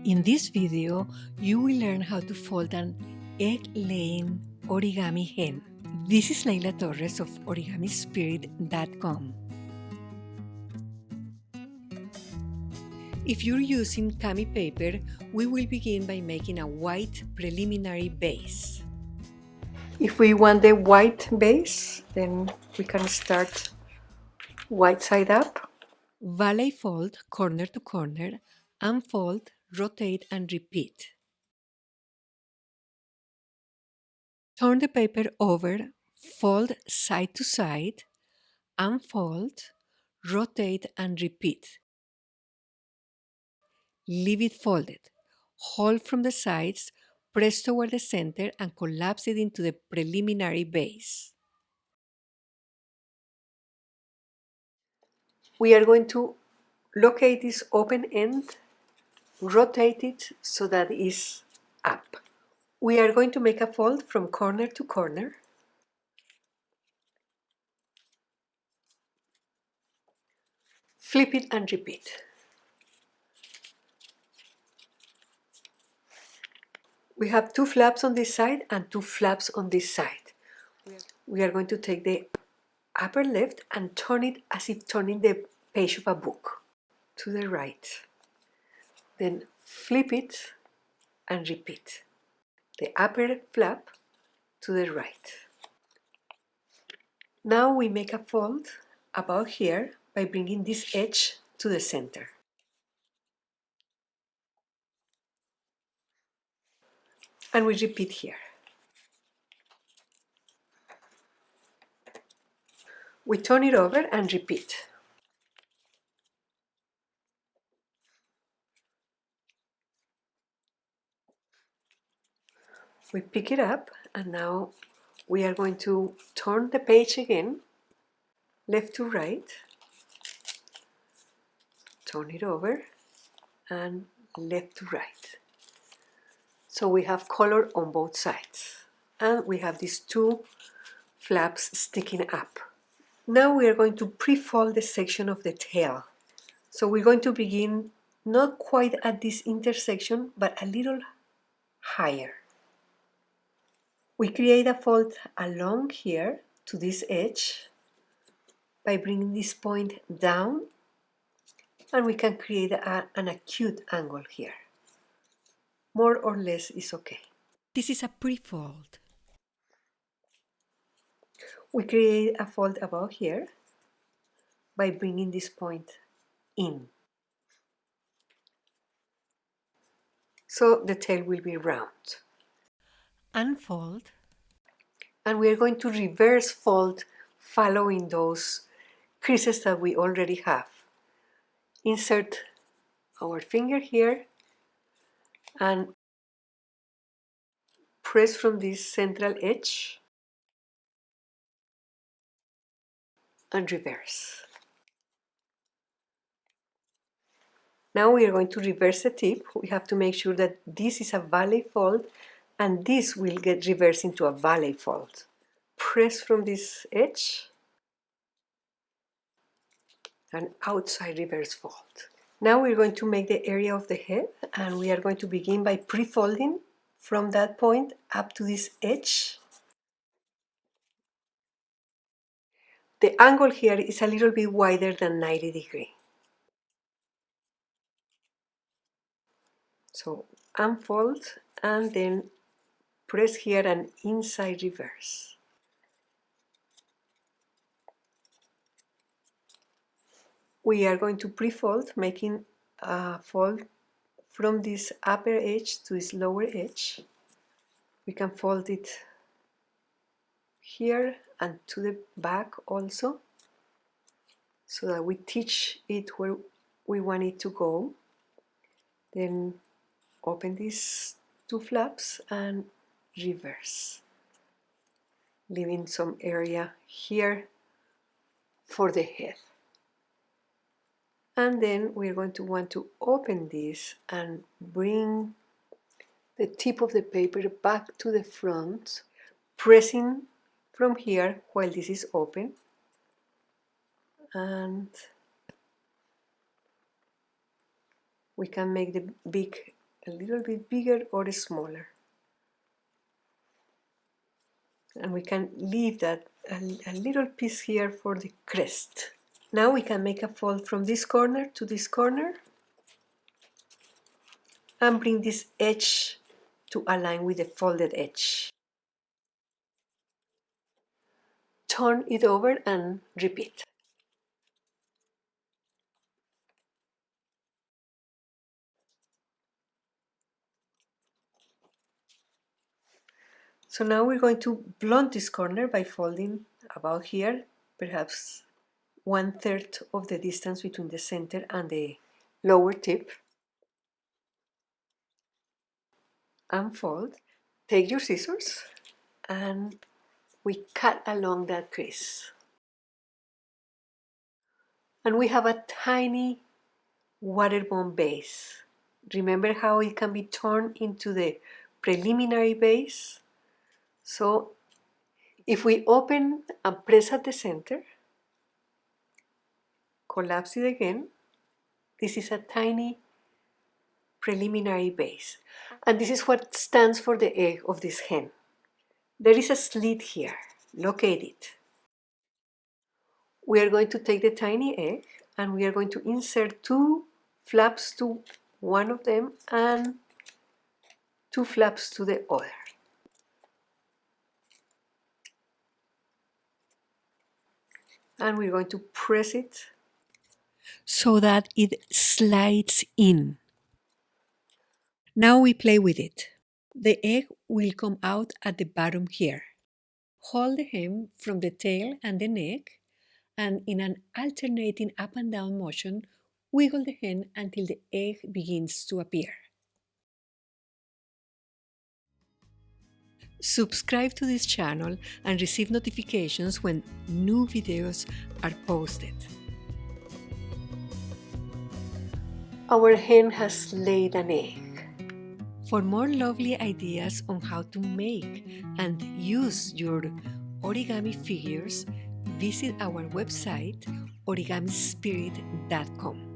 In this video, you will learn how to fold an egg-laying origami hen. This is Leila Torres of origamispirit.com. If you're using cami paper, we will begin by making a white preliminary base. If we want the white base, then we can start white side up. Valley fold corner to corner, unfold, rotate and repeat. Turn the paper over, fold side to side, unfold, rotate and repeat. Leave it folded. Hold from the sides, press toward the center and collapse it into the preliminary base. We are going to locate this open end, rotate it so that it is up. We are going to make a fold from corner to corner. Flip it and repeat. We have two flaps on this side and two flaps on this side. We are going to take the upper left and turn it as if turning the page of a book to the right. Then flip it and repeat. The upper flap to the right. Now we make a fold about here by bringing this edge to the center. And we repeat here. We turn it over and repeat. We pick it up and now we are going to turn the page again, left to right, turn it over and left to right. So we have color on both sides and we have these two flaps sticking up. Now we are going to pre-fold the section of the tail. So we're going to begin not quite at this intersection but a little higher. We create a fold along here to this edge by bringing this point down, and we can create an acute angle here. More or less is okay. This is a pre-fold. We create a fold above here by bringing this point in. So the tail will be round. Unfold. And we are going to reverse fold following those creases that we already have. Insert our finger here and press from this central edge and reverse. Now we are going to reverse the tip. We have to make sure that this is a valley fold and this will get reversed into a valley fold. Press from this edge and outside reverse fold. Now we're going to make the area of the head and we are going to begin by pre-folding from that point up to this edge. The angle here is a little bit wider than 90 degrees. So unfold and then press here and inside reverse. We are going to pre-fold, making a fold from this upper edge to this lower edge. We can fold it here and to the back also, so that we teach it where we want it to go. Then open these two flaps and reverse, leaving some area here for the head. And then we're going to want to open this and bring the tip of the paper back to the front, pressing from here while this is open. And we can make the big a little bit bigger or smaller. And we can leave that a little piece here for the crest. Now we can make a fold from this corner to this corner and bring this edge to align with the folded edge. Turn it over and repeat. So now we're going to blunt this corner by folding about here, perhaps 1/3 of the distance between the center and the lower tip. Unfold. Take your scissors and we cut along that crease. And we have a tiny waterborne base. Remember how it can be turned into the preliminary base? So if we open and press at the center, collapse it again, this is a tiny preliminary base. And this is what stands for the egg of this hen. There is a slit here. Locate it. We are going to take the tiny egg and we are going to insert 2 flaps to one of them and 2 flaps to the other. And we're going to press it so that it slides in. Now we play with it. The egg will come out at the bottom here. Hold the hem from the tail and the neck, and in an alternating up and down motion, wiggle the hen until the egg begins to appear. Subscribe to this channel and receive notifications when new videos are posted. Our hen has laid an egg. For more lovely ideas on how to make and use your origami figures, visit our website origamispirit.com.